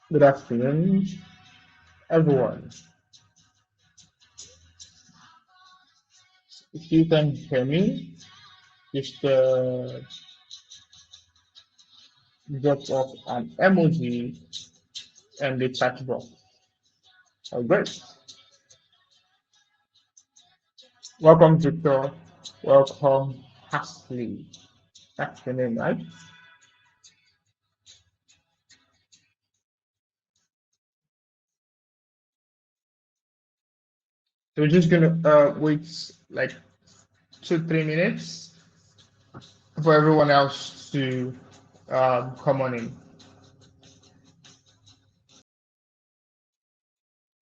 Good afternoon, everyone. If you can hear me, just drop off an emoji and the chat box. Oh, great. Welcome, Victor. Welcome, Hasley. That's the name, right? So we're just gonna wait like 2, 3 minutes for everyone else to come on in.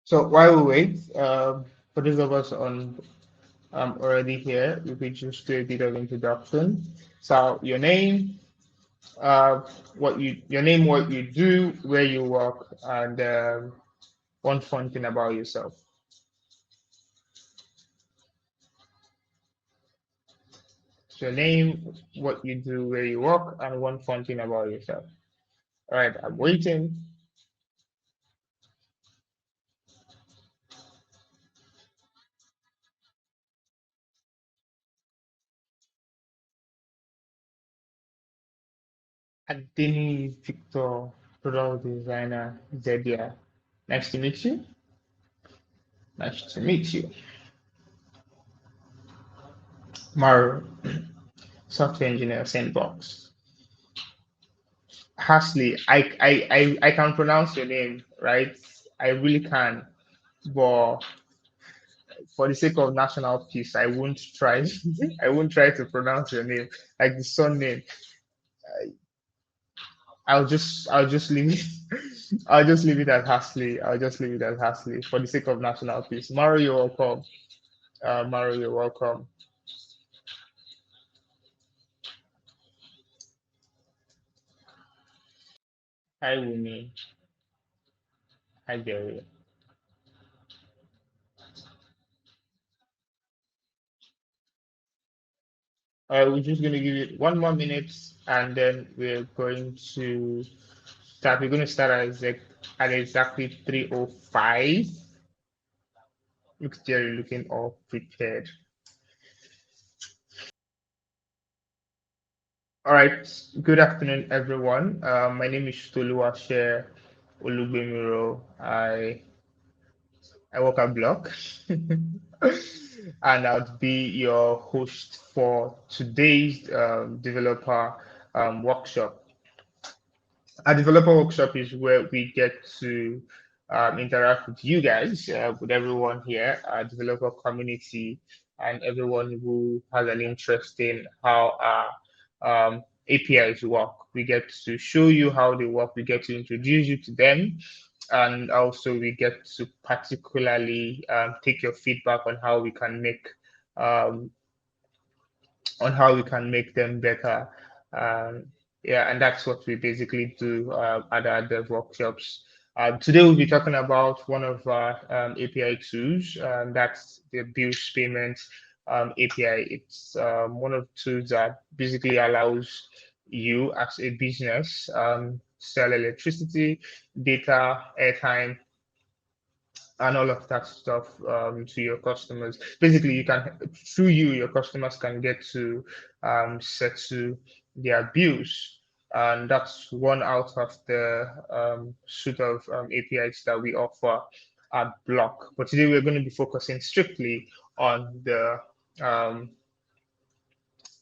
So while we wait, for those of us on already here, we could just do a bit of introduction. So your name, your name, what you do, where you work, and one fun thing about yourself. So your name, what you do, where you work, and one fun thing about yourself. All right, I'm waiting. Adini Victor, product designer, Zedia. Nice to meet you. Nice to meet you. Maru, software engineer, Sandbox. Hasley, I can pronounce your name, right? I really can, but for the sake of national peace, I won't try. I won't try to pronounce your name like the surname. I'll just leave it. I'll just leave it as Hasley. I'll just leave it as Hasley for the sake of national peace. Mario, you're welcome. Mario, you're welcome. Hi, Winnie. Hi, Jerry. We're just going to give it 1 more minute and then we're going to start. We're going to start at exactly 3:05. Looks Jerry looking all prepared. All right. Good afternoon, everyone. My name is Toluwase Olugbemiro. I work at Bloc, and I'll be your host for today's developer workshop. A developer workshop is where we get to interact with you guys, with everyone here, our developer community, and everyone who has an interest in how our APIs work. We get to show you how they work, we get to introduce you to them, and also we get to particularly take your feedback um, on how we can make them better. Um, yeah, and that's what we basically do at our dev workshops. Today we'll be talking about one of our API tools, that's the bills payment API. It's one of the tools that basically allows you as a business sell electricity, data, airtime, and all of that stuff to your customers. Basically, through you, your customers can get to settle their bills. And that's one out of the suite of APIs that we offer at Block. But today we're going to be focusing strictly on um,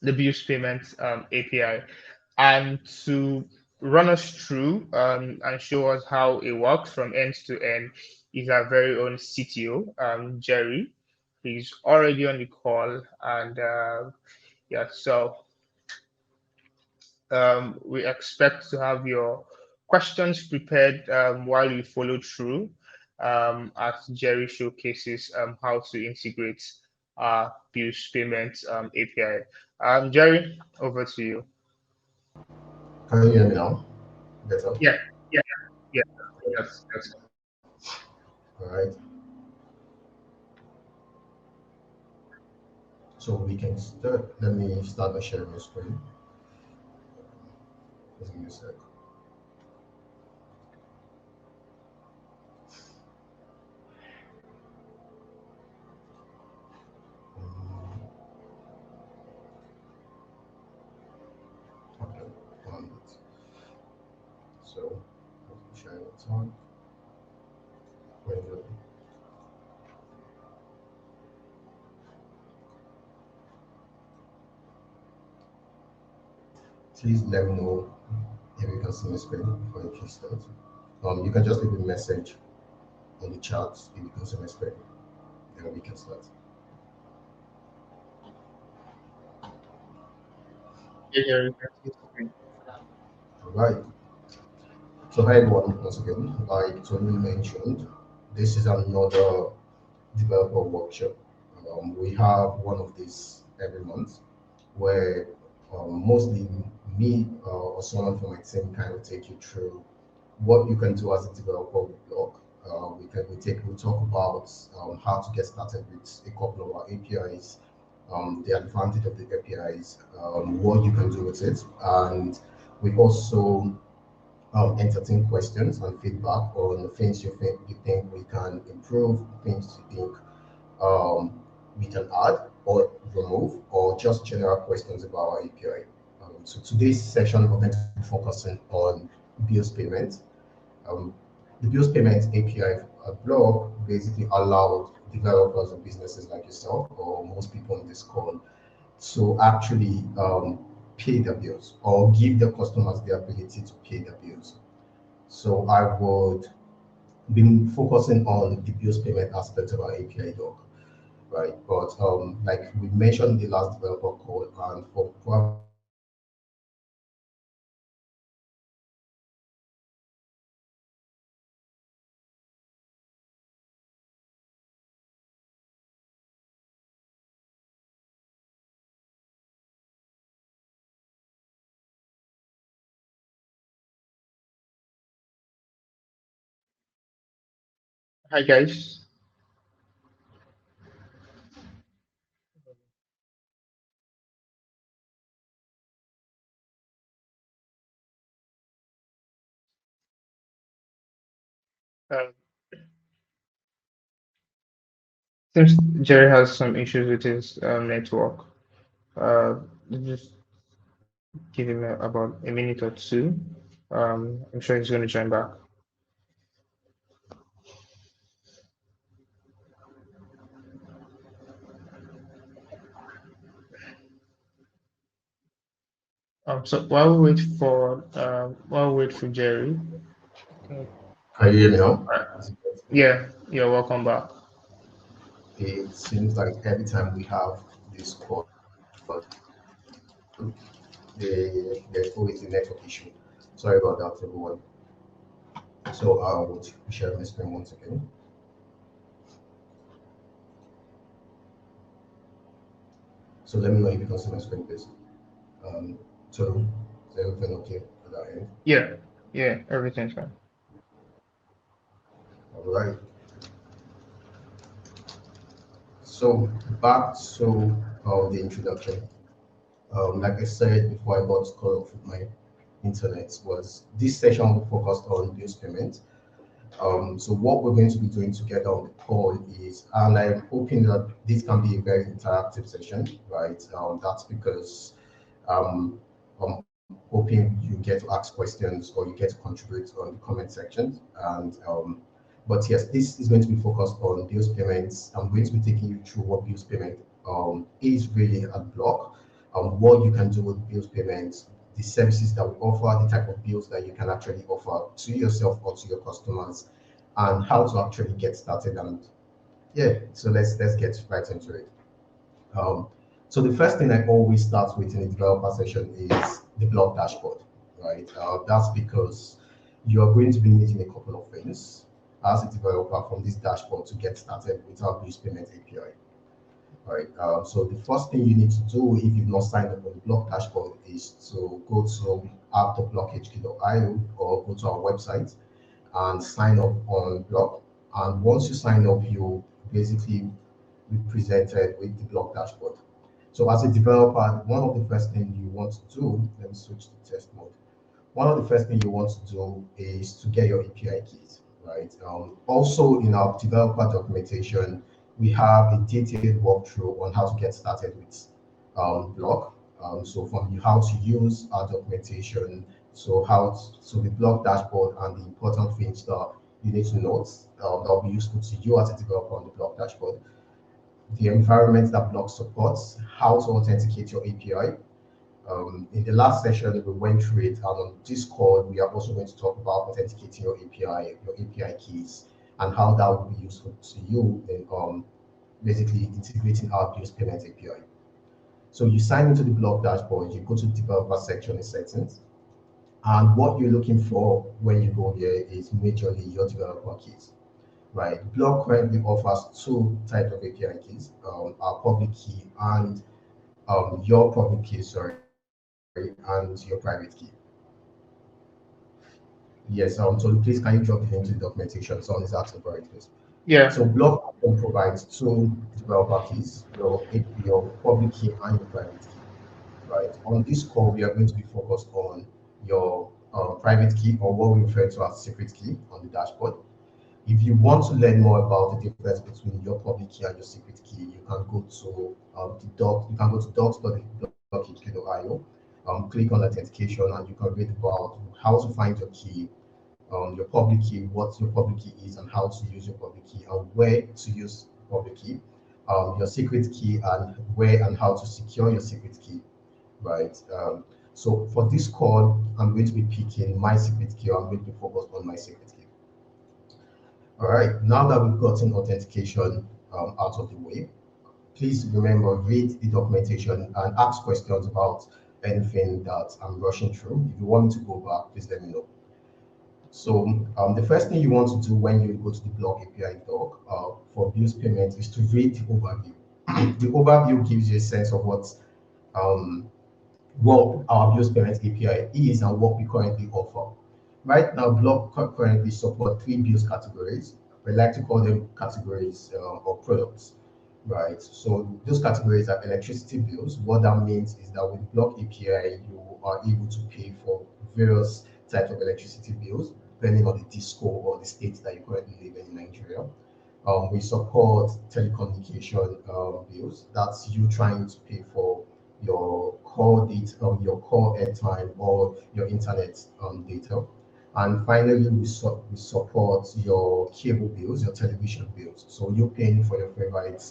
the bills payment API. And to run us through and show us how it works from end to end is our very own CTO, Jerry. He's already on the call. And yeah, so we expect to have your questions prepared while you follow through as Jerry showcases how to integrate bills payment API. Jerry, over to you. Can you hear me now? Better. Yeah, yeah, yeah. That's All right. So we can start. Let me start by sharing my screen. Just give me a sec. So share it on. When you please let me know if you can see my screen before you can start. You can just leave a message on the chat if you can see my screen, and we can start. Yeah, yeah, you can see the screen. All right. So hi everyone, once again, like Tony mentioned, this is another developer workshop. We have one of these every month where mostly me or someone from my team kind of take you through what you can do as a developer with Bloc. We talk about how to get started with a couple of our APIs, the advantage of the APIs, what you can do with it, and we also entertain questions and feedback on the things you think we can improve, things you think we can add or remove, or just general questions about our API. So today's session, we're going to be focusing on bills payment. Um, the bills payment API Bloc basically allows developers and businesses like yourself or most people on this call to actually pay their bills or give their customers the ability to pay their bills. So I would be focusing on the bills payment aspect of our API doc, right? But like we mentioned in the last developer call, and for probably the next Hi guys. Um, Seems Jerry has some issues with his network. Just give him about a minute or two. I'm sure he's going to join back. So while we wait for Jerry, uh, Can you hear me now? Is it better? yeah, you're welcome back. It seems like every time we have this call, there's always a network issue. Sorry about that, everyone. So I will share my screen once again. So let me know if you can see my screen, please. Um, so is everything okay at that end? Yeah, yeah, everything's fine. All right. So back to the introduction. Like I said before I got cut off with my internet, was this session will focus on bills payment. So what we're going to be doing together on the call is, and I'm hoping that this can be a very interactive session, right? That's because um, I'm hoping you get to ask questions or you get to contribute on the comment section. And but yes, this is going to be focused on bills payments. I'm going to be taking you through what bills payment is really at Block, what you can do with bills payments, the services that we offer, the type of bills that you can actually offer to yourself or to your customers, and how to actually get started. And yeah, so let's get right into it. Um, so the first thing I always start with in a developer session is the Block dashboard, right? That's because you are going to be needing a couple of things as a developer from this dashboard to get started with our Boost Payment API. Right. So the first thing you need to do if you've not signed up on the Block dashboard is to go to app.blockhq.io or go to our website and sign up on Block. And once you sign up, you basically be presented with the Block dashboard. So as a developer, one of the first things you want to do, let me switch to test mode. One of the first things you want to do is to get your API keys, right? Also, in our developer documentation, we have a detailed walkthrough on how to get started with Block. So from how to use our documentation, So the Bloc dashboard and the important things that you need to note that will be useful to you as a developer on the Bloc dashboard. The environment that Bloc supports, how to authenticate your API. In the last session, we went through it, and on this call, we are also going to talk about authenticating your API keys, and how that will be useful to you in basically integrating our bills payment API. So you sign into the Bloc dashboard, you go to the developer section in settings, and what you're looking for when you go here is majorly your developer keys. Right, Bloc currently offers two types of API keys, our public key and your public key, sorry, and your private key. Yes, so please can you drop the link to the documentation? Someone is asking for it, please. So Yeah. Bloc provides two developer keys, your public key and your private key. Right. On this call, we are going to be focused on your private key, or what we refer to as secret key on the dashboard. If you want to learn more about the difference between your public key and your secret key, you can go to the doc. You can go to docs.blockit.io, click on authentication, and you can read about how to find your public key, what your public key is, and how to use your public key, and where to use public key, your secret key, and where and how to secure your secret key. Right. So for this call, I'm going to be picking my secret key. I'm going to be focused on my secret key. All right, now that we've gotten authentication out of the way, please remember, read the documentation and ask questions about anything that I'm rushing through. If you want me to go back, please let me know. So the first thing you want to do when you go to the Bloc API doc for bills payment is to read the overview. The overview gives you a sense of um, what our bills payment API is and what we currently offer. Right now, Bloc currently support three bills categories. We like to call them categories of products. Right. So those categories are electricity bills. What that means is that with Bloc API, you are able to pay for various types of electricity bills, depending on the disco or the state that you currently live in Nigeria. We support telecommunication bills. That's you trying to pay for your call data, your call airtime, or your internet data. And finally, we support your cable bills, your television bills. So you're paying for your favorite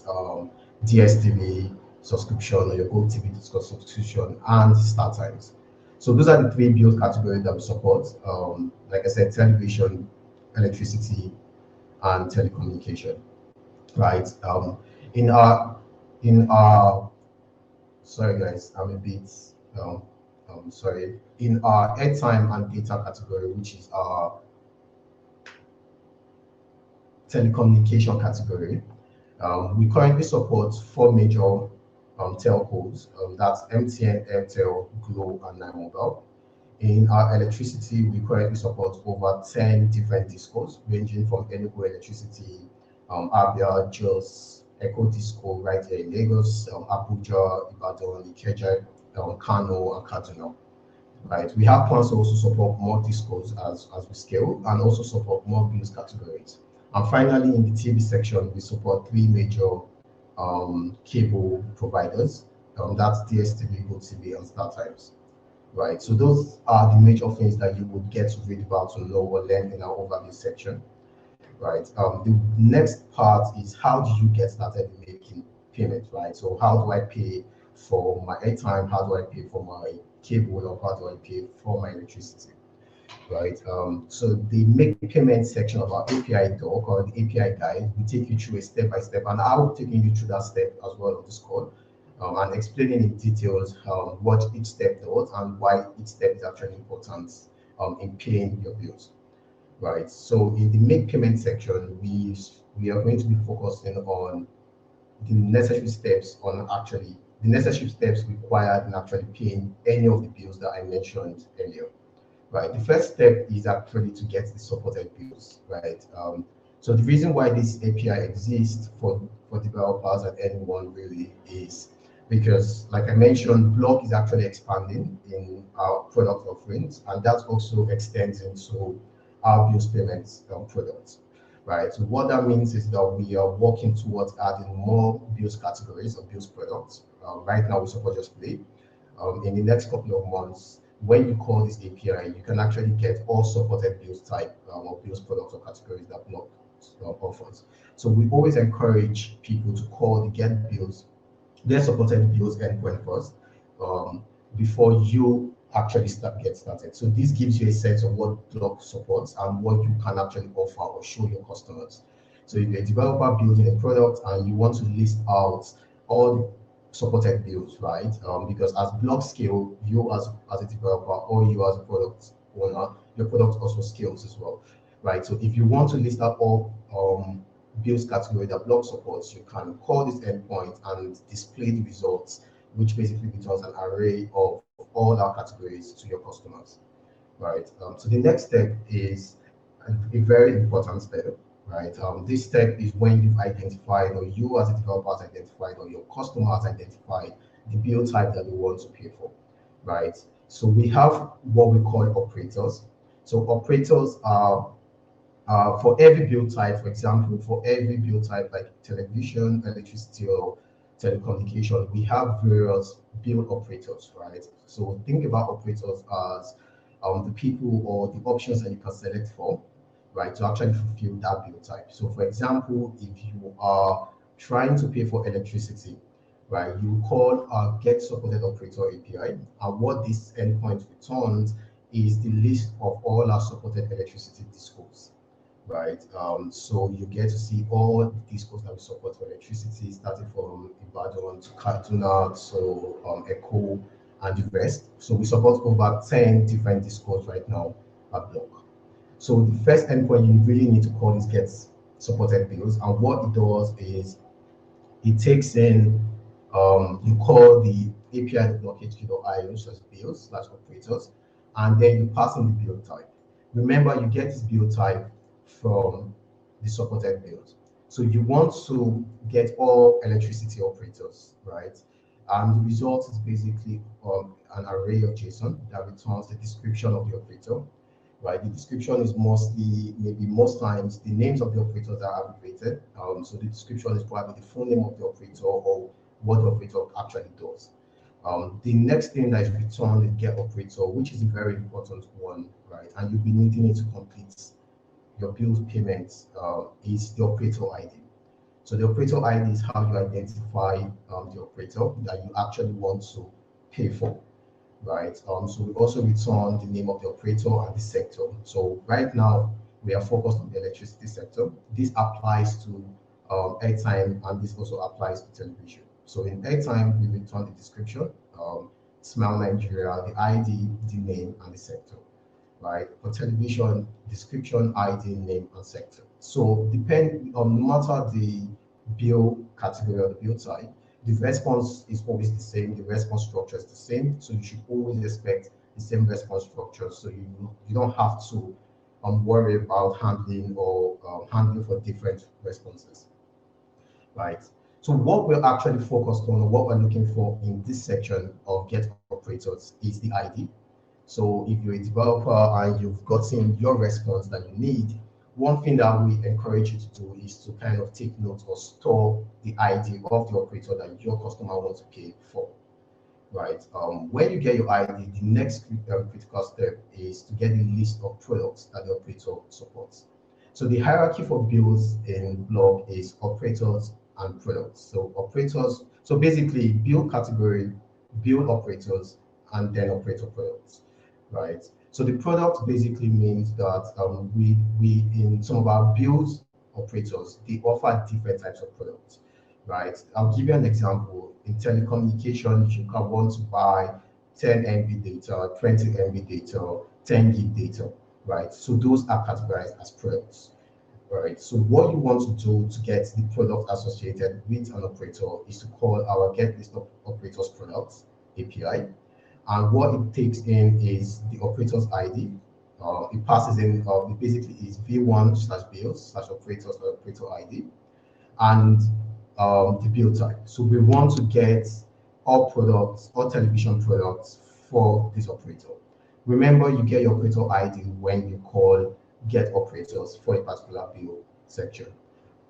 DSTV subscription or your GoTV subscription and start times. So those are the three bill categories that we support. Like I said, television, electricity, and telecommunication. Right. In our in our sorry guys, I'm a bit um, sorry. In our airtime and data category, which is our telecommunication category, we currently support four major telcos. That's MTN, Airtel, Glo, and Nine Mobile. In our electricity, we currently support over 10 different discos, ranging from Enugu Electricity, Abia, Jos, Eco Disco right here in Lagos, Abuja, Ibadan, Ikeja, Kano, and Kaduna. Right, we have plans to also support more discos as we scale, and also support more bills categories. And finally, in the TV section, we support three major cable providers. That's DSTV, GoTV, and StarTimes. Right, so those are the major things that you would get to read about to know or learn in our overview section. Right, the next part is, how do you get started making payments? Right, so how do I pay for my airtime? How do I pay for my cable? Or how do I pay for my electricity? Right, so the make payment section of our API doc, or the API guide, will take you through a step by step, and I'll be taking you through that step as well on this call, and explaining in details what each step does and why each step is actually important in paying your bills. Right. So in the make payment section, we are going to be focusing on the necessary steps required in actually paying any of the bills that I mentioned earlier. Right. The first step is actually to get the supported bills. Right. So the reason why this API exists for developers and anyone really is because, like I mentioned, Block is actually expanding in our product offerings, and that also extends into our bills payments products. Right. So what that means is that we are working towards adding more bills categories or bills products. Right now, we support just play. In the next couple of months, when you call this API, you can actually get all supported bills type or bills products or categories that Block offers. So we always encourage people to call the get supported bills endpoint first um, before you actually get started. So this gives you a sense of what Block supports and what you can actually offer or show your customers. So if you're a developer building a product and you want to list out all the supported builds, right? Because as Block scale, you as a developer or you as a product owner, your product also scales as well, right? So if you want to list out all builds category that Block supports, you can call this endpoint and display the results, which basically returns an array of all our categories to your customers, right? So the next step is a very important step, right? This step is when you've identified, or you as a developer has identified, or your customer has identified the build type that they want to pay for, right? So we have what we call operators. So operators are for every build type, for example, for every build type like television, electricity, or telecommunication, we have various build operators, right? So think about operators as the people or the options that you can select for, right, to actually fulfill that build type. So, for example, if you are trying to pay for electricity, right, you call get supported operator API, and what this endpoint returns is the list of all our supported electricity discos, right? So you get to see all the discos that we support for electricity, starting from Ibadan to Kaduna, so Echo and the rest. So we support over 10 different discos right now at Block. So the first endpoint you really need to call is get supported bills, and what it does is it takes in you call the API.hq.io slash bills slash operators, and then you pass in the build type. Remember, you get this build type from the supported build. So you want to get all electricity operators, right? And the result is basically an array of JSON that returns the description of the operator, right? The description is mostly, maybe most times, the names of the operators are abbreviated. So the description is probably the full name of the operator or what the operator actually does. The next thing that is returned is get operator, which is a very important one, right? And you'll be needing it to complete your bills payments is the operator ID. So the operator ID is how you identify the operator that you actually want to pay for, right? So we also return the name of the operator and the sector. So right now we are focused on the electricity sector. This applies to airtime, and this also applies to television. So in airtime, we return the description, Smile Nigeria, the ID, the name, and the sector, right? For television, description, ID, name, and sector. So depend on no matter the bill category or the bill type, the response is always the same. The response structure is the same. So you should always expect the same response structure. So you don't have to worry about handling or handling for different responses, right? So what we're actually focused on, or what we're looking for in this section of get operators, is the ID. So if you're a developer and you've gotten your response that you need, one thing that we encourage you to do is to kind of take note or store the ID of the operator that your customer wants to pay for, right? When you get your ID, the next critical step is to get the list of products that the operator supports. So the hierarchy for bills in Block is operators and products. So operators, so basically bill category, bill operators, and then operator products, right? So the product basically means that we in some of our build operators, they offer different types of products, right? I'll give you an example. In telecommunications, you can want to buy 10 MB data, 20 MB data, 10 gig data, right? So those are categorized as products, right? So what you want to do to get the product associated with an operator is to call our get list of operators products API. And what it takes in is the operator's ID. It passes in, it basically is v1 slash bills slash operator slash operator ID, and the build type. So we want to get all products, all television products for this operator. Remember, you get your operator ID when you call get operators for a particular build section.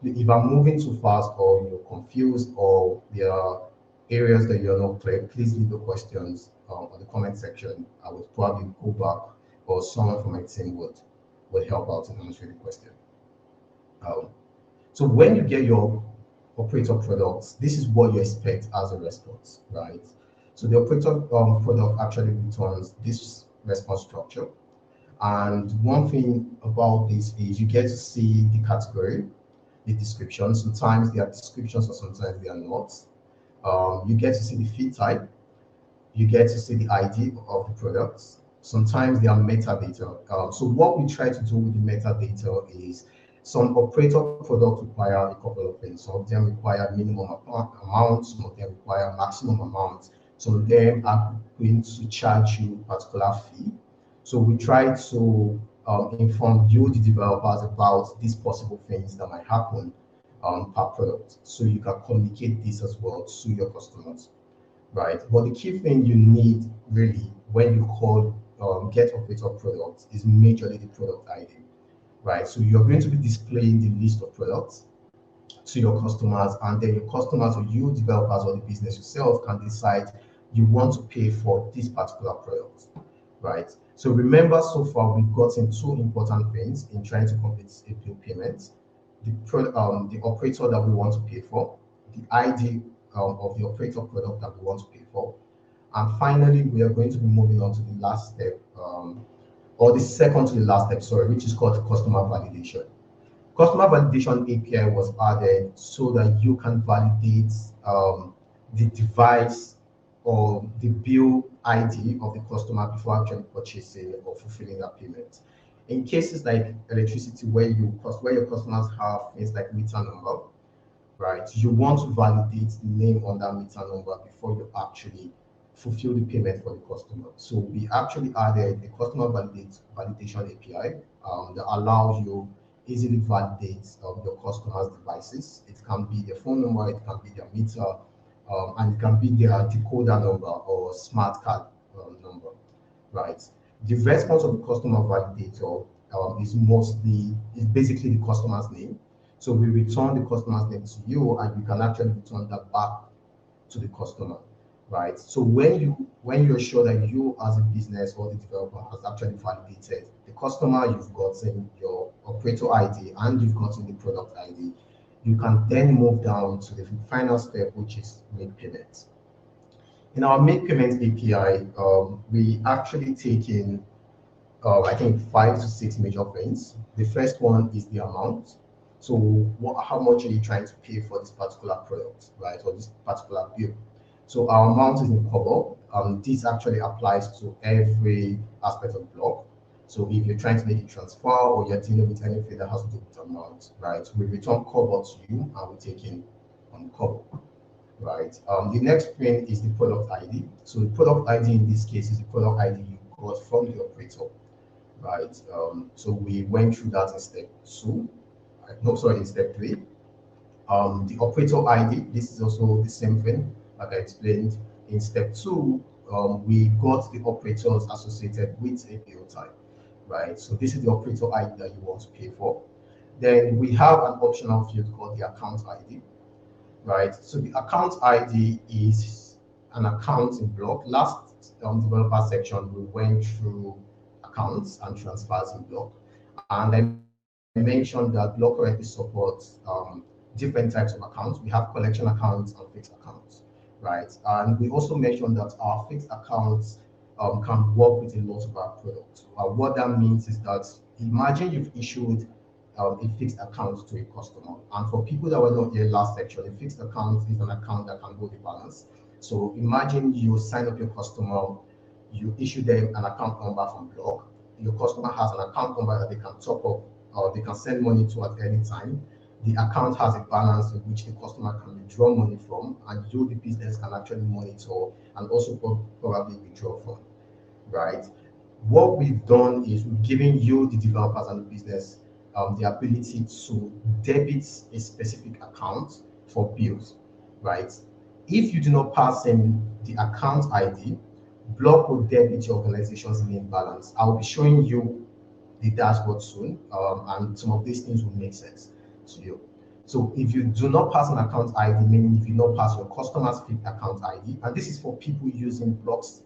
If I'm moving too fast, or you're confused, or there are areas that you're not clear, please leave the questions on the comment section. I would probably go back, or someone from my team would help out in answering the question. Um, so when you get your operator products, this is what you expect as a response, right? So the operator product actually returns this response structure. And one thing about this is you get to see the category, the description. Sometimes they are descriptions or sometimes they are not. You get to see the feed type, you get to see the ID of the products. Sometimes they are metadata. So what we try to do with the metadata is some operator products require a couple of things. Some of them require minimum amount, some of them require maximum amount. Some of them are going to charge you a particular fee. So we try to inform you, the developers, about these possible things that might happen per product. So you can communicate this as well to your customers, right? But the key thing you need really when you call get operator products is majorly the product ID, right? So you're going to be displaying the list of products to your customers, and then your customers or you developers or the business yourself can decide you want to pay for this particular product, right? So remember, so far we've gotten two important things in trying to complete a bill payment: the operator that we want to pay for, the ID of the operator product that we want to pay for, and finally we are going to be moving on to the last step, or the second to the last step, sorry, which is called customer validation. Customer validation API was added so that you can validate the device or the bill ID of the customer before actually purchasing or fulfilling that payment. In cases like electricity, where your customers have things like meter number, right? You want to validate the name on that meter number before you actually fulfill the payment for the customer. So we actually added a customer validation API that allows you easily validate your customers' devices. It can be their phone number, it can be their meter, and it can be their decoder number or smart card number, right? The response of the customer validator is basically the customer's name. So we return the customer's name to you, and you can actually return that back to the customer, right? So when you're sure that you as a business or the developer has actually validated the customer, you've gotten your operator ID and you've gotten the product ID, you can then move down to the final step, which is make payments. In our make payments API, we actually take in I think 5 to 6 major things. The first one is the amount. So how much are you trying to pay for this particular product, right, or this particular bill? So our amount is in kobo. This actually applies to every aspect of Bloc. So if you're trying to make a transfer or you're dealing with anything that has to do with amount, right, we return kobo to you and we take in kobo, right? The next thing is the product ID. So the product ID in this case is the product ID you got from the operator, right? So we went through that in step two. No, sorry, in step three. The operator ID, this is also the same thing, like I explained. In step two, we got the operators associated with a bill type, right? So this is the operator ID that you want to pay for. Then we have an optional field called the account ID, right? So the account ID is an account in Bloc. Last developer section, we went through accounts and transfers in Bloc. And I mentioned that Bloc currently supports different types of accounts. We have collection accounts and fixed accounts, right? And we also mentioned that our fixed accounts can work with a lot of our products. What that means is that imagine you've issued a fixed account to a customer. And for people that were not here last section, a fixed account is an account that can hold a balance. So imagine you sign up your customer, you issue them an account number from Bloc. Your customer has an account number that they can top up or they can send money to at any time. The account has a balance in which the customer can withdraw money from, and you, the business, can actually monitor and also probably withdraw from, right? What we've done is we've given you, the developers and the business, the ability to debit a specific account for bills, right? If you do not pass in the account ID, Bloc will debit your organization's main balance. I'll be showing you the dashboard soon, and some of these things will make sense to you. So if you do not pass an account ID, meaning if you not pass your customer's fixed account ID, and this is for people using Bloc's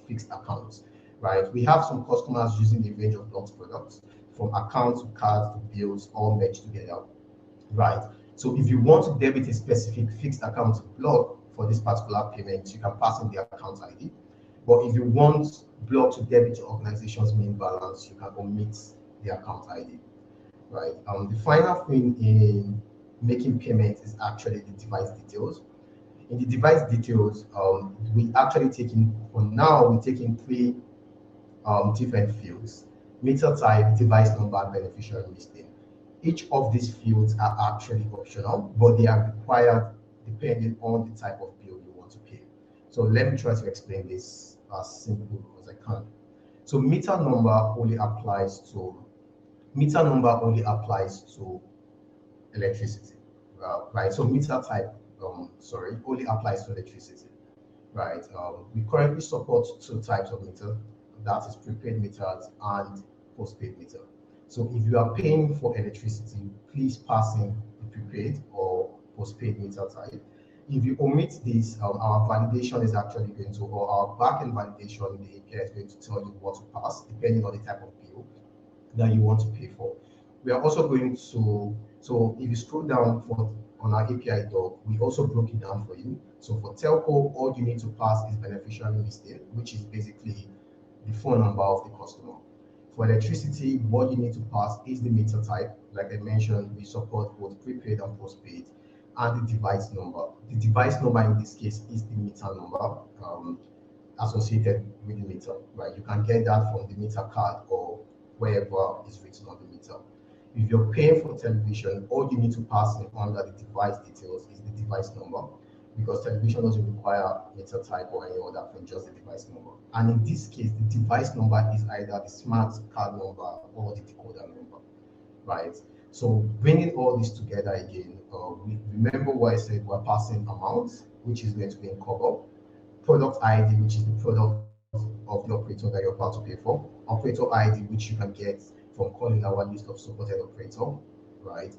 fixed accounts, right? We have some customers using a range of Bloc's products, from accounts to cards to bills, all merged together, right? So if you want to debit a specific fixed account Bloc for this particular payment, you can pass in the account ID. But if you want Bloc to debit your organization's main balance, you can omit the account ID, right? The final thing in making payments is actually the device details. In the device details, we actually taking for now we're taking three different fields: meter type, device number, beneficiary listing. Each of these fields are actually optional, but they are required depending on the type of bill you want to pay. So let me try to explain this as simple as I can. So meter number only applies to electricity, right? So meter type, only applies to electricity, right? We currently support two types of meter, that is prepaid meters and postpaid meter. So if you are paying for electricity, please pass in the prepaid or postpaid meter type. If you omit this, our validation is actually going to, or our backend validation, the API is going to tell you what to pass, depending on the type of bill that you want to pay for. We are also going to, so if you scroll down for on our API doc, we also broke it down for you. So for telco, all you need to pass is beneficiary listing, which is basically the phone number of the customer. For electricity, what you need to pass is the meter type. Like I mentioned, we support both prepaid and postpaid, and the device number. The device number in this case is the meter number associated with the meter, right? You can get that from the meter card or wherever is written on the meter. If you're paying for television, all you need to pass in under the device details is the device number, because television doesn't require meter type or any other from just the device number. And in this case, the device number is either the smart card number or the decoder number, right? So bringing all this together again, we remember what I said, we're passing amounts, which is going to be in cover, product ID, which is the product of the operator that you're about to pay for, operator ID, which you can get from calling our list of supported operator, right?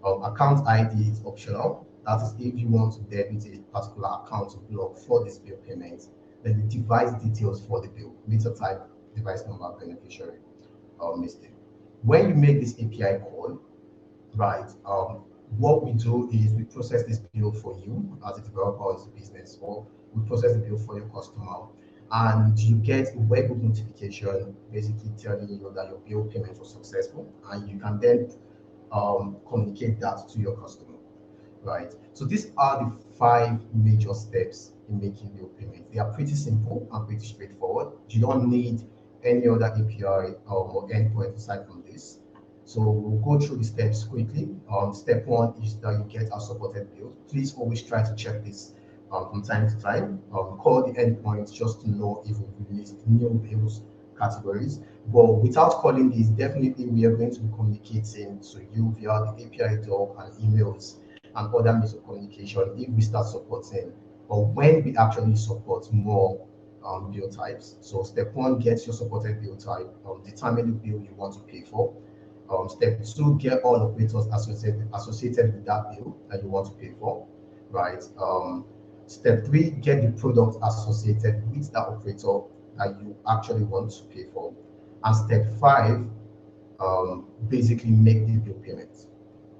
Account ID is optional. That is if you want to debit a particular account Bloc for this bill payment, then the device details for the bill, meter type, device number, beneficiary listing. When you make this API call, right, what we do is we process this bill for you as a developer or as a business, or we process the bill for your customer, and you get a webhook notification basically telling you that your bill payment was successful, and you can then communicate that to your customer, right? So these are the five major steps in making bill payments. They are pretty simple and pretty straightforward. You don't need any other API or endpoint aside from this. So we'll go through the steps quickly. Step one is that you get our supported build. Please always try to check this from time to time. Call the endpoint just to know if we've released new builds categories. But without calling these, definitely we are going to be communicating to you via the API doc and emails and other means of communication if we start supporting, or when we actually support more build types. So step one, get your supported build type, determine the bill you want to pay for. Step two, get all operators associated with that bill that you want to pay for, right? Step three, get the product associated with that operator that you actually want to pay for. And step five, basically make the bill payment,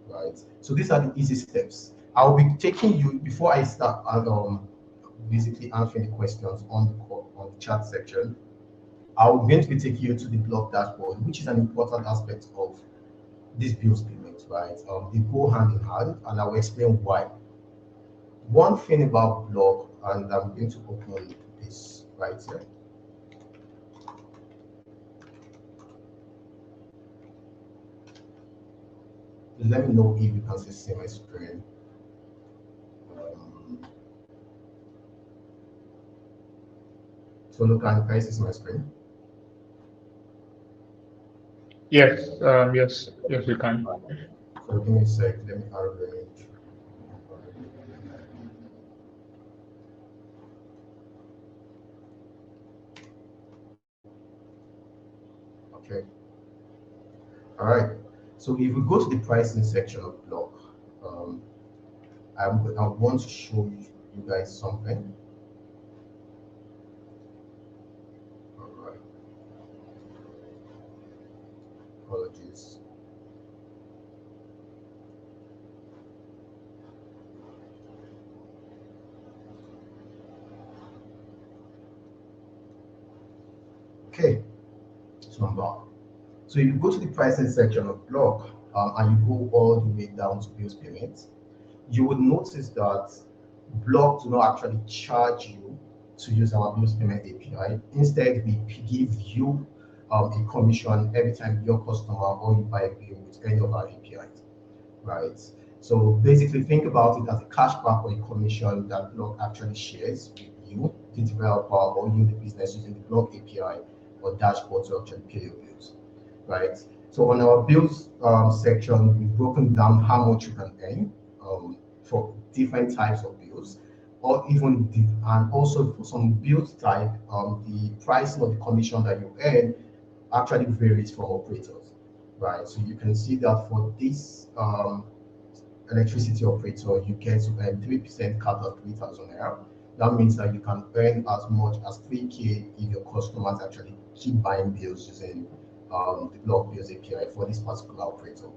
right? So these are the easy steps. I'll be taking you before I start basically answering the questions on the chat section. I'm going to be taking you to the Bloc dashboard, which is an important aspect of this bills payment, right? They go hand in hand, and I will explain why. One thing about Bloc, and I'm going to open this right here. Let me know if you can see my screen. So look, can you see my screen? Yes, we can. So give me a sec. Let me arrange. Okay. All right. So if we go to the pricing section of Bloc, I want to show you guys something. All right, apologies. Okay, so I'm back. So if you go to the pricing section of Bloc, and you go all the way down to bills payments, you would notice that Block do not actually charge you to use our bills payment API. Instead, we give you a commission every time your customer or you buy a bill with any of our APIs, right? So basically, think about it as a cashback or a commission that Block actually shares with you, the developer, or you, the business, using the Block API or dashboard to actually pay your bills, right? So on our bills section, we've broken down how much you can earn for different types of bills, or even and also for some bills type, the pricing or the commission that you earn actually varies from operators, right? So you can see that for this electricity operator, you get to earn 3% cut at 3,000 naira. That means that you can earn as much as 3K if your customers actually keep buying bills using the Block Bills API for this particular operator,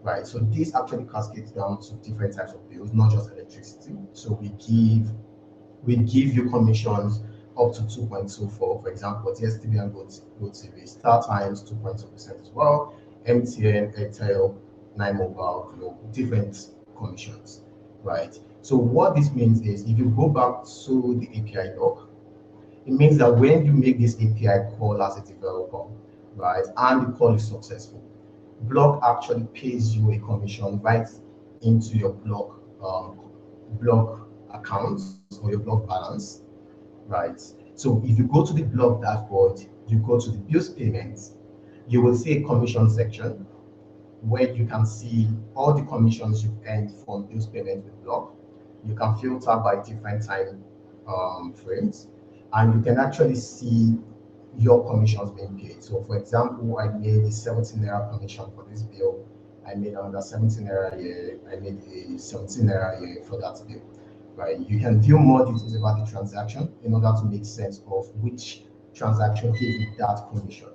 right? So this actually cascades down to different types of bills, not just electricity. So we give you commissions up to 2.24. For example, TSTV and GoTV, Star Times 2.2% as well, MTN, Airtel, Nine Mobile, different commissions, right? So what this means is if you go back to the API doc, it means that when you make this API call as a developer, right, and the call is successful, Block actually pays you a commission right into your Block accounts or your Block balance, right? So if you go to the Block dashboard, you go to the bills payments, you will see a commission section where you can see all the commissions you've earned from bills payment with Block. You can filter by different time frames, and you can actually see your commissions being paid. So, for example, I made a 17 naira commission for this bill. I made another 17 naira here. I made a 17 naira here for that bill. Right? You can view more details about the transaction in order to make sense of which transaction gave you that commission,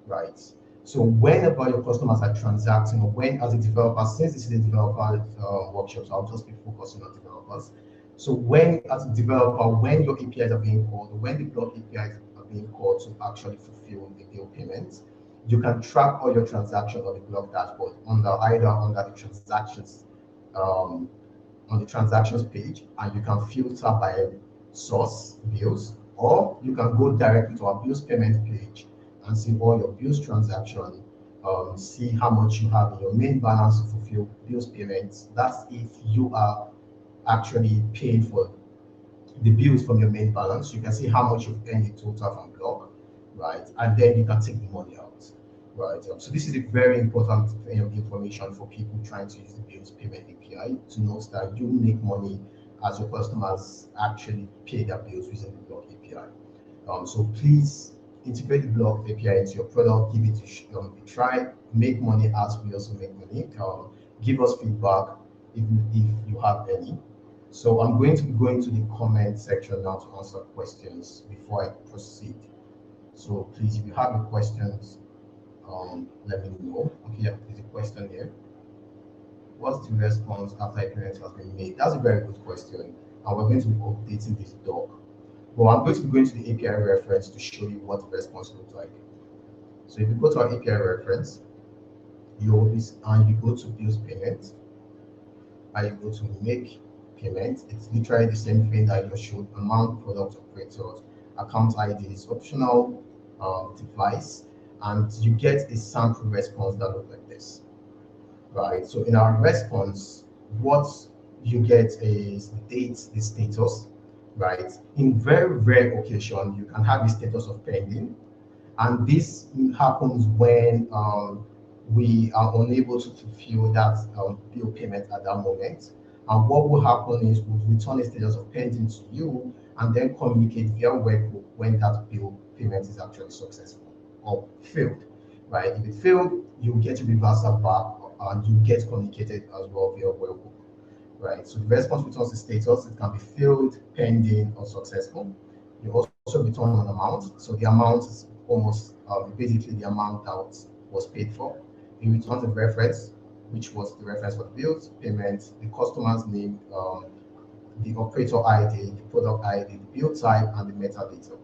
right? So whenever your customers are transacting, or when as a developer, since this is a developer workshop, so I'll just be focusing on developers. So when as a developer, when your APIs are being called, or when the Block APIs are being called to actually fulfill the bill payments, you can track all your transactions on the Block dashboard under the transactions um, on the transactions page, and you can filter by source bills, or you can go directly to our bills payment page and see all your bills transaction, see how much you have in your main balance to fulfill bills payments. That's if you are actually paying for the bills from your main balance. You can see how much you've earned in total from Block, right? And then you can take the money out, right? So this is a very important information for people trying to use the bills payment API to note that you make money as your customers actually pay their bills using the Block API. So please integrate the Block API into your product, give it a try, make money as we also make money. Give us feedback if you have any. So I'm going to be going to the comment section now to answer questions before I proceed. So please, if you have any questions, let me know. Okay, yeah, there's a question here. What's the response after a payment has been made? That's a very good question. And we're going to be updating this doc. Well, I'm going to be going to the API reference to show you what the response looks like. So if you go to our API reference, you always and you go to bills payment, and you go to make payment. It's literally the same thing that you showed: amount, product, operators, account ID is optional, device, and you get a sample response that looks like this, right? So in our response, what you get is the date, the status, right? In very rare occasion, you can have the status of pending, and this happens when we are unable to fulfill that bill payment at that moment. And what will happen is we'll return a status of pending to you and then communicate via webhook when that bill payment is actually successful or failed, right? If it failed, you get a reversal back and you get communicated as well via webhook, right? So the response returns the status. It can be failed, pending, or successful. You also return an amount. So the amount is almost basically the amount that was paid for. You return the reference, which was the reference for the bills, payment, the customer's name, the operator ID, the product ID, the bill type, and the metadata.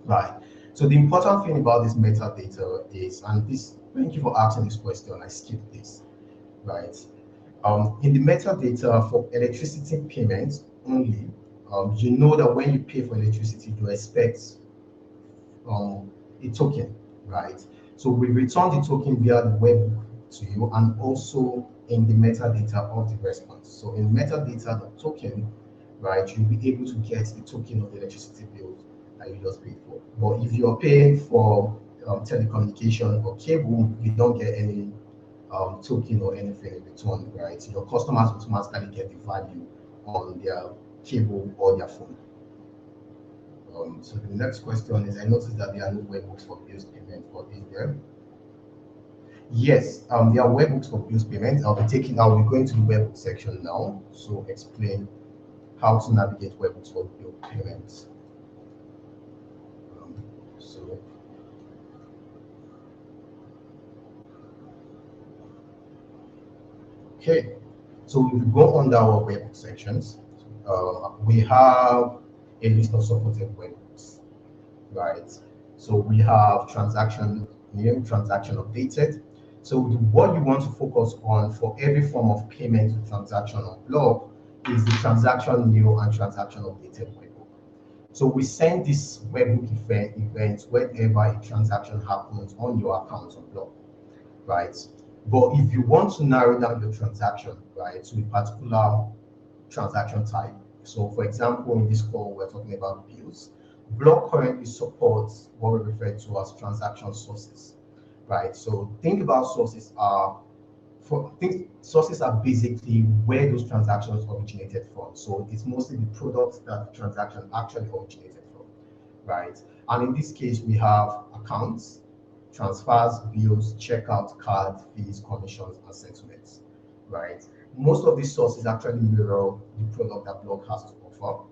Right. So the important thing about this metadata is, and this, thank you for asking this question. I skipped this. Right. In the metadata for electricity payments only, you know that when you pay for electricity, you expect a token, right? So we return the token via the web to you and also in the metadata of the response. So in metadata, the token, right, you'll be able to get the token of the electricity bill that you just paid for. But if you're paying for telecommunication or cable, you don't get any token or anything in return, right? Your customers automatically get the value on their cable or their phone. So the next question is, I noticed that there are no webhooks for bills payment, but is there? Yes, there are webhooks for bills payment. I'll be going to the webhook section now, so explain how to navigate webhooks for bill payments. Um, so, okay, so if we go under our webhook sections, we have a list of supported webhooks, right? So we have transaction new, transaction updated. So what you want to focus on for every form of payment to transaction on Block is the transaction new and transaction updated webhook. So we send this webhook event whenever a transaction happens on your account on Block, right? But if you want to narrow down your transaction, right, to a particular transaction type. So for example, in this call, we're talking about bills. Block currently supports what we refer to as transaction sources, right? So think about sources are basically where those transactions originated from. So it's mostly the products that the transaction actually originated from, right? And in this case, we have accounts, transfers, bills, checkout, card, fees, commissions, and settlements, right? Most of these sources actually mirror the product that Block has to offer,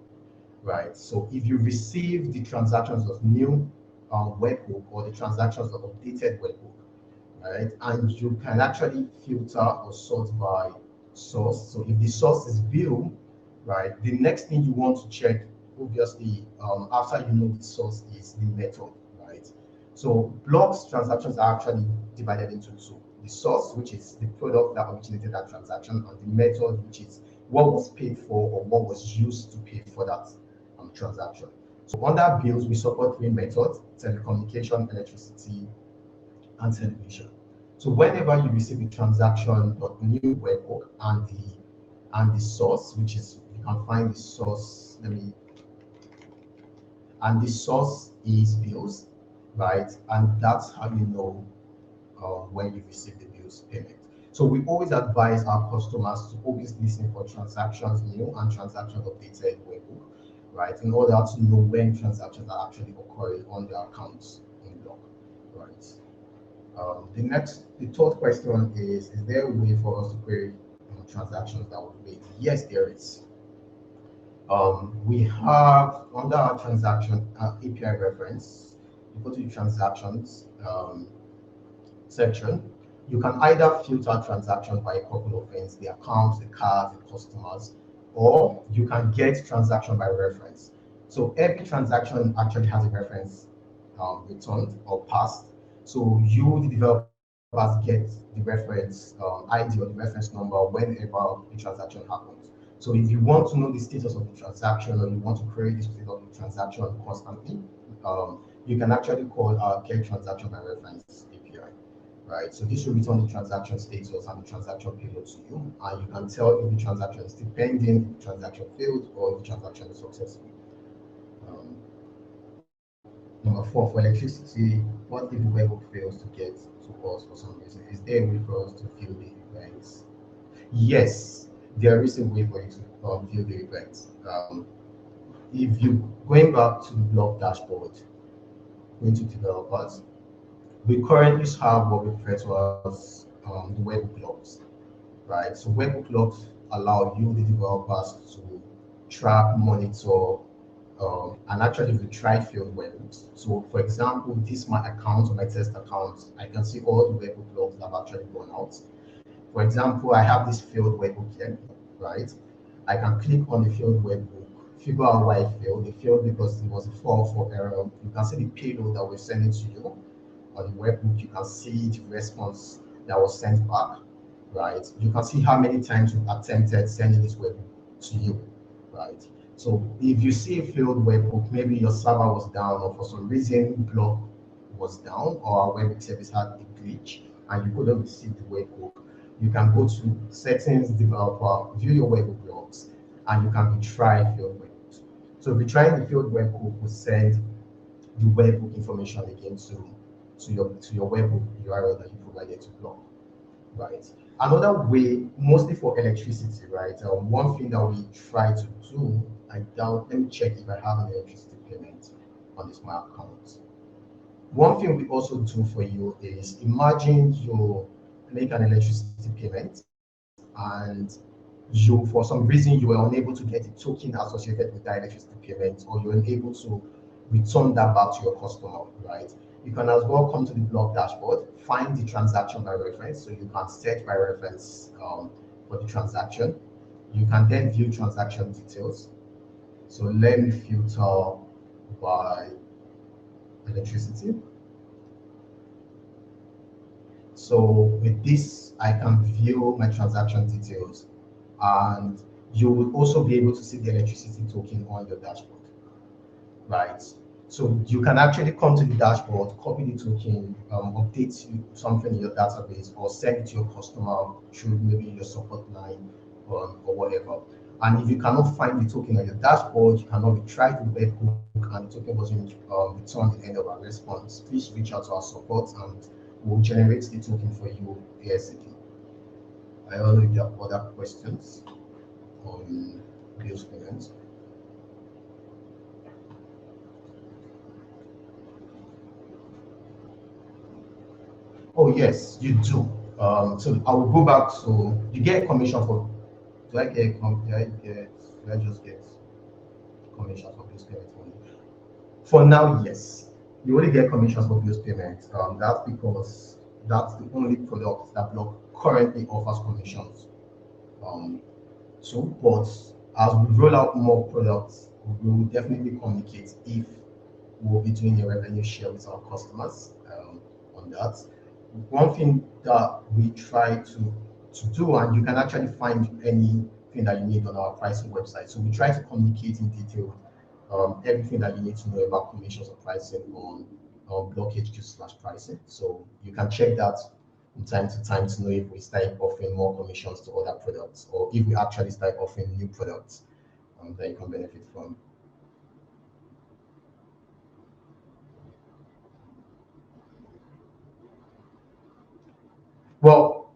right? So if you receive the transactions of new webhook or the transactions of updated webhook, right, and you can actually filter or sort by source. So if the source is bill, right, the next thing you want to check, obviously, after you know the source, is the method, right? So blocks transactions are actually divided into two: the source, which is the product that originated that transaction, and the method, which is what was paid for or what was used to pay for that transaction. So under bills, we support three methods: telecommunication, electricity, and television. So whenever you receive a transaction or new webhook and the source, which is, you can find the source, and the source is bills, right? And that's how you know when you receive the bills payment. So we always advise our customers to always listen for transactions new and transactions updated webhook, right? In order to know when transactions are actually occurring on their accounts in Block, right? The third question is there a way for us to query transactions that would wait? Yes, there is. We have under our transaction API reference, you go to the transactions section. You can either filter transactions by a couple of things: the accounts, the cards, the customers, or you can get transaction by reference. So every transaction actually has a reference returned or passed. So you, the developers, get the reference ID or the reference number whenever a transaction happens. So if you want to know the status of the transaction or you want to create the status of the transaction constantly, you can actually call our get transaction by reference API, right? So this will return the transaction status and the transaction period to you, and you can tell if the transaction is still pending, if the transaction failed, or if the transaction is successful. Um, Number four, for electricity, what if the webhook fails to get to us for some reason? Is there a way for us to view the events? Yes, there is a way for you to view the events. If you going back to the Block dashboard, going to developers, we currently have what we refer to as the webhook logs, right? So webhook logs allow you, the developers, to track, monitor, and actually retry field webhooks. So, for example, this my account or my test account, I can see all the webhook logs that have actually gone out. For example, I have this field webhook here, right? I can click on the field webhook, figure out why it failed. It failed because it was a 404 error. You can see the payload that we're sending to you on the webhook. You can see the response that was sent back, right? You can see how many times you attempted sending this webhook to you, right? So if you see a failed webhook, maybe your server was down or for some reason Bloc was down or our web service had a glitch and you couldn't receive the webhook, you can go to settings, developer, view your webhook logs, and you can retry field webhooks. So retrying the field webhook will send the webhook information again to your webhook URL that you provided to Bloc, right? Another way, mostly for electricity, right? One thing that we try to do, I doubt, let me check if I have an electricity payment on this my account. One thing we also do for you is imagine you make an electricity payment and you, for some reason, you were unable to get the token associated with that electricity payment, or you're unable to return that back to your customer, right? You can as well come to the Bloc dashboard, find the transaction by reference, so you can search by reference for the transaction. You can then view transaction details. So let me filter by electricity. So with this, I can view my transaction details, and you will also be able to see the electricity token on your dashboard, right? So you can actually come to the dashboard, copy the token, update something in your database, or send it to your customer through maybe your support line or whatever. And if you cannot find the token on your dashboard, you cannot retry the webhook, and the token wasn't returned at the end of our response, please reach out to our support and we'll generate the token for you ASAP. I don't know if you have other questions on bills payments. Oh yes, you do. So I will go back to you get a commission for. Do I get? Do I get? Do I just get commission for bills payment only? For now, yes. You only get commissions for bills payment. That's because that's the only product that Block currently offers commissions. Um, so, but as we roll out more products, we will definitely communicate if we'll be doing a revenue share with our customers on that. One thing that we try to do, and you can actually find anything that you need on our pricing website. So we try to communicate in detail everything that you need to know about commissions or pricing on Block HQ/pricing. So you can check that from time to time to know if we start offering more commissions to other products, or if we actually start offering new products that you can benefit from. Well,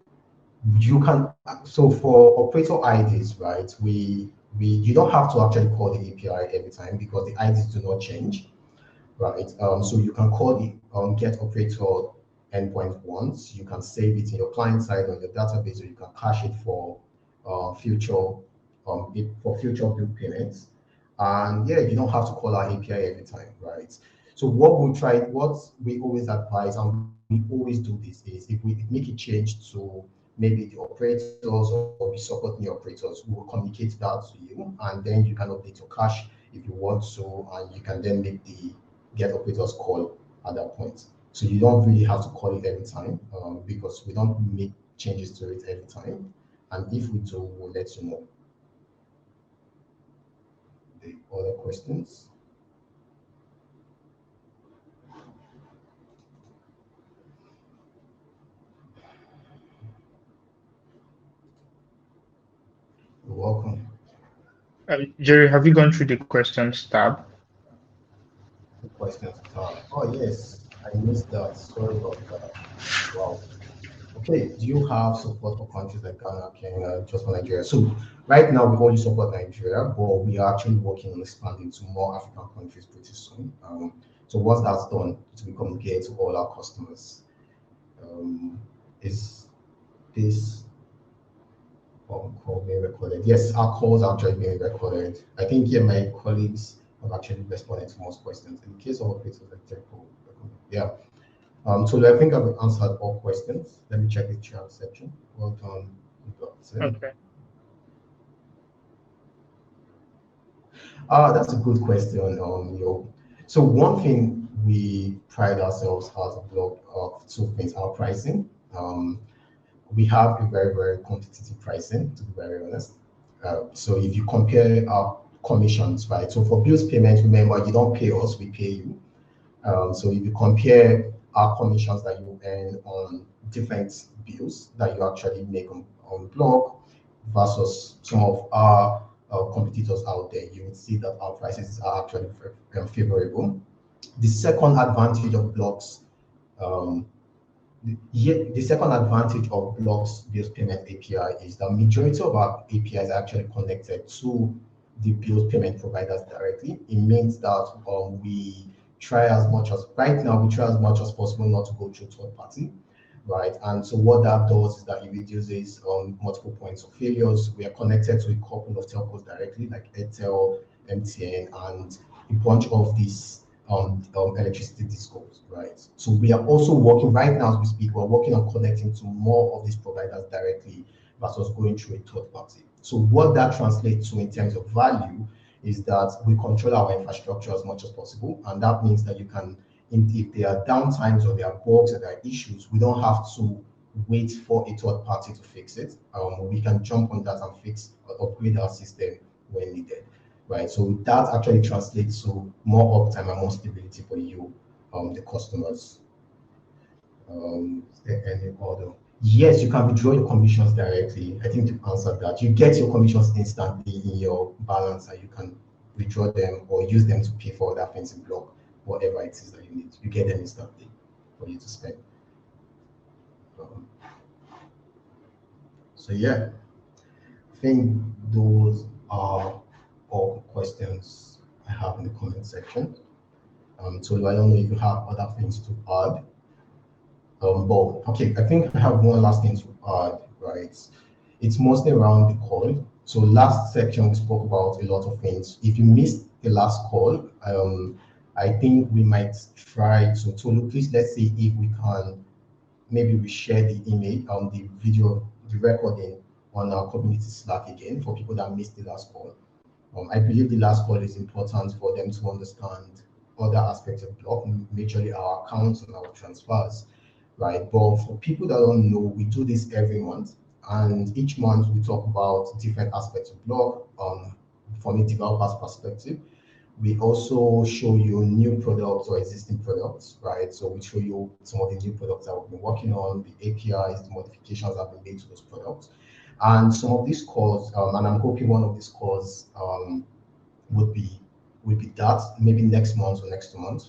you can, so for operator IDs, right? We you don't have to actually call the API every time because the IDs do not change, right? So you can call the get operator endpoint once. You can save it in your client side on your database, or you can cache it for future for future bill payments. And yeah, you don't have to call our API every time, right? So what we always advise, and we always do this, is if we make a change to maybe the operators or we support new operators, we will communicate that to you, and then you can update your cache if you want to, and you can then make the get operators call at that point. So you don't really have to call it every time because we don't make changes to it every time. And if we do, we'll let you know. The other questions? You're welcome. Jerry, have you gone through the questions tab? The questions. Oh yes, I missed that. Sorry about that. Wow. Okay, do you have support for countries like Ghana, Kenya, just for Nigeria? So right now we only support Nigeria, but we are actually working on expanding to more African countries pretty soon. So once that's done, it will communicate to all our customers. Um, is this Call being recorded. Yes, our calls are actually being recorded. I think here my colleagues have actually responded to most questions. In the case of operators like Tempo, yeah. So I think I've answered all questions. Let me check the chat section. Well done. Okay. That's a good question. So one thing we pride ourselves as a blog of two things, our pricing. We have a very, very competitive pricing, to be very honest. So if you compare our commissions, right? So for bills payment, remember you don't pay us, we pay you. So if you compare our commissions that you earn on different bills that you actually make on Block versus some of our competitors out there, you would see that our prices are actually favorable. The second advantage of Blocks um, the second advantage of Block's bills payment API is the majority of our APIs are actually connected to the bills payment providers directly. It means that we try as much as right now we try as much as possible not to go through third party, right? And so what that does is that it reduces multiple points of failures. We are connected to a couple of telcos directly, like Airtel, MTN, and a bunch of these electricity discos, right? So we are also working right now as we speak. We're working on connecting to more of these providers directly versus going through a third party. So what that translates to in terms of value is that we control our infrastructure as much as possible, and that means that you can, if there are downtimes or there are bugs or there are issues, we don't have to wait for a third party to fix it. We can jump on that and fix or upgrade our system when needed, right? So that actually translates to more uptime and more stability for you, the customers. Is there any other? Yes, you can withdraw your commissions directly. I think you answered that. You get your commissions instantly in your balance, and you can withdraw them or use them to pay for other things in Block, whatever it is that you need. You get them instantly for you to spend. Um, so yeah, I think those are all questions I have in the comment section. So I don't know if you have other things to add. But okay, I think I have one last thing to add, right? It's mostly around the call. So last section we spoke about a lot of things. If you missed the last call, I think we might try to Tolu, please let's see if we can maybe we share the image, the video, the recording on our community Slack again for people that missed the last call. I believe the last call is important for them to understand other aspects of Block, majorly our accounts and our transfers, right? But for people that don't know, we do this every month, and each month we talk about different aspects of Block from a developer's perspective. We also show you new products or existing products, right? So we show you some of the new products that we've been working on, the APIs, the modifications that have been made to those products. And some of these calls, and I'm hoping one of these calls would be that maybe next month or next month,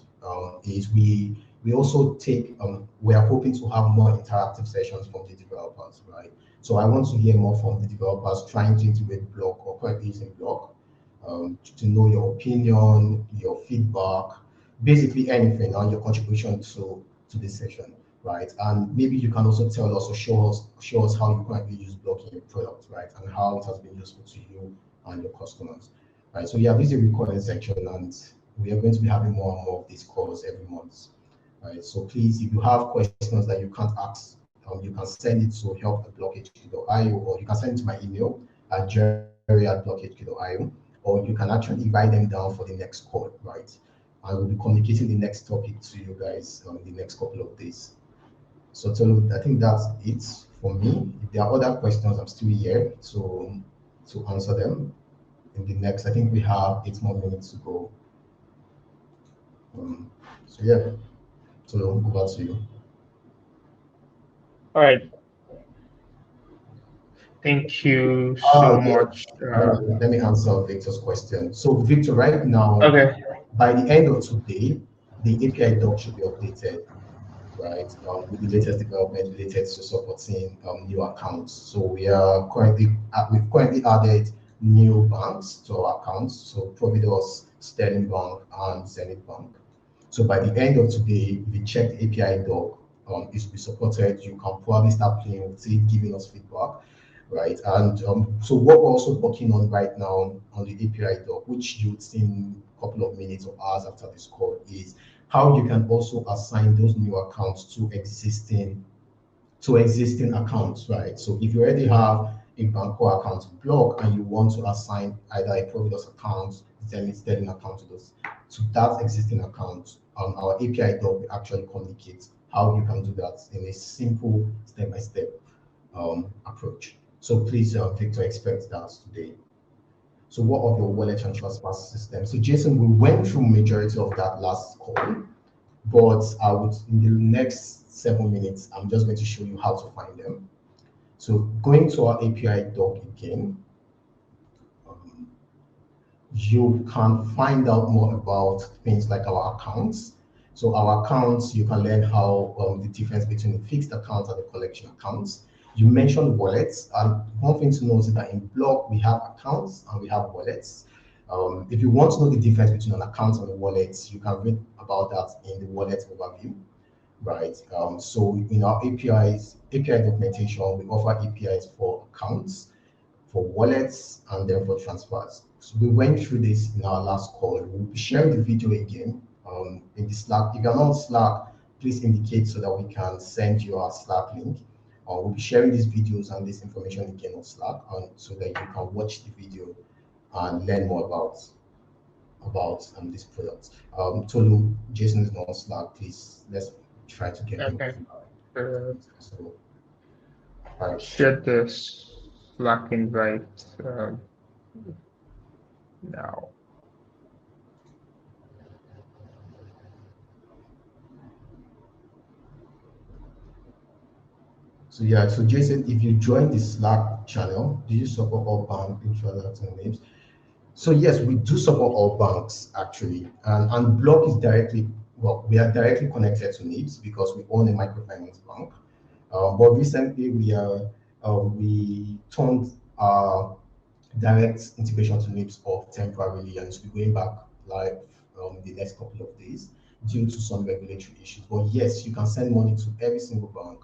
is we also take we are hoping to have more interactive sessions from the developers, right? So I want to hear more from the developers trying to integrate Block or currently using Block, to know your opinion, your feedback, basically anything on your contribution to this session, right? And maybe you can also tell us or show us how you currently use Block in your product, right? And how it has been useful to you and your customers, right? So yeah, this is a recording section, and we are going to be having more and more of these calls every month, right? So please, if you have questions that you can't ask, you can send it to help@blockhq.io, or you can send it to my email at jerry@blockhq.io, or you can actually write them down for the next call, right? And we'll be communicating the next topic to you guys the next couple of days. So Tolu, I think that's it for me. If there are other questions, I'm still here to answer them in the next. I think we have 8 more minutes to go. So yeah, so over to you. All right. Thank you so Yeah, much. let me answer Victor's question. So Victor, right now, Okay. by the end of today, the API doc should be updated, right? With the latest development related to supporting new accounts. So we've currently added new banks to our accounts. So Providus, Sterling Bank, and Zenith Bank. So by the end of today, if you check the API doc, it should be supported. You can probably start playing with it, giving us feedback. right? And so what we're also working on right now on the API doc, which you'd see in a couple of minutes or hours after this call, is how you can also assign those new accounts to existing accounts, right? So if you already have a Banco account in Bloc and you want to assign either a Providus account, Sterling account to that existing account, our API doc will actually communicate how you can do that in a simple step-by-step approach. So please, Victor, expect that today. So what of your wallet and transfer system? So Jason, we went through majority of that last call, but I would in the next 7 minutes, I'm just going to show you how to find them. So going to our API doc again, you can find out more about things like our accounts. So our accounts, you can learn how the difference between the fixed accounts and the collection accounts. You mentioned wallets, and one thing to note is that in Bloc we have accounts and we have wallets. If you want to know the difference between an account and a wallet, you can read about that in the wallet overview, right? So in our API documentation, we offer APIs for accounts, for wallets, and then for transfers. So we went through this in our last call. We'll be sharing the video again in the Slack. If you're not on Slack, please indicate so that we can send you our Slack link. We'll be sharing these videos and this information again on Slack, so that you can watch the video and learn more about this product. Tolu, Jason is not on Slack. Please, let's try to get him. Okay. So, share this Slack invite now. So yeah, so Jason, if you join the Slack channel, do you support all bank insurance and names? So yes, we do support all banks actually, and Bloc is we are directly connected to NIBS because we own a microfinance bank. But recently we turned our direct integration to NIBS off temporarily, and it's going back live the next couple of days due to some regulatory issues. But yes, you can send money to every single bank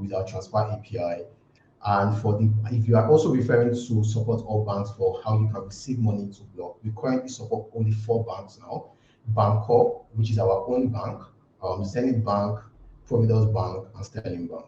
with our transfer API. And if you are also referring to support all banks for how you can receive money into Bloc, we currently support only 4 banks now: Bancorp, which is our own bank, Zenith Bank, Providence Bank, and Sterling Bank.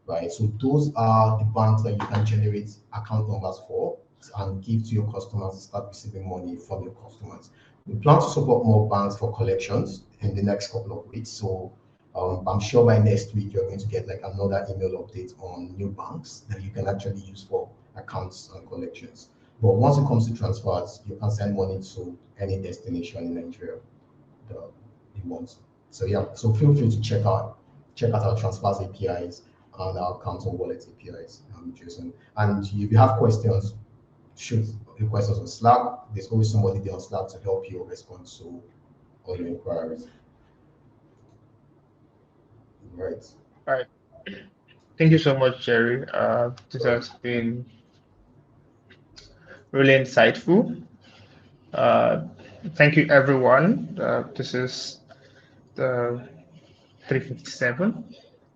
Right. So those are the banks that you can generate account numbers for and give to your customers to start receiving money from your customers. We plan to support more banks for collections in the next couple of weeks. So I'm sure by next week you're going to get like another email update on new banks that you can actually use for accounts and collections. But once it comes to transfers, you can send money to any destination in Nigeria that you want. So yeah, so feel free to check out our transfers APIs and our accounts and wallet APIs, Jason. And if you have questions, shoot your questions on Slack. There's always somebody there on Slack to help you respond to all your inquiries. Right. All right. Thank you so much, Jerry. This has been really insightful. Thank you, everyone. This is the 3:57,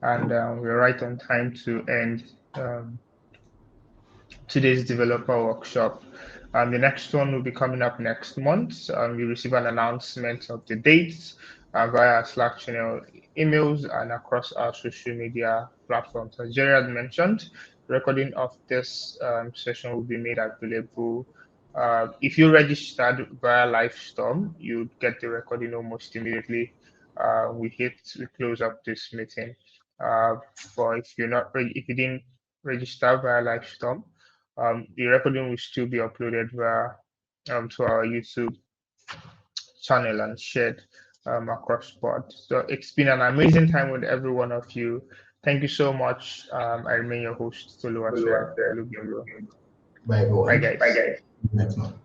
and we're right on time to end today's developer workshop. The next one will be coming up next month. We receive an announcement of the dates via our Slack channel, emails, and across our social media platforms. As Jerry had mentioned, recording of this session will be made available. If you registered via Livestorm, you get the recording almost immediately. We close up this meeting. For if you didn't register via Livestorm, the recording will still be uploaded via to our YouTube channel and shared across board. So it's been an amazing time with every one of you. Thank you so much. I remain your host, Tolu Asher. Bye, everyone. Bye, guys. Next month.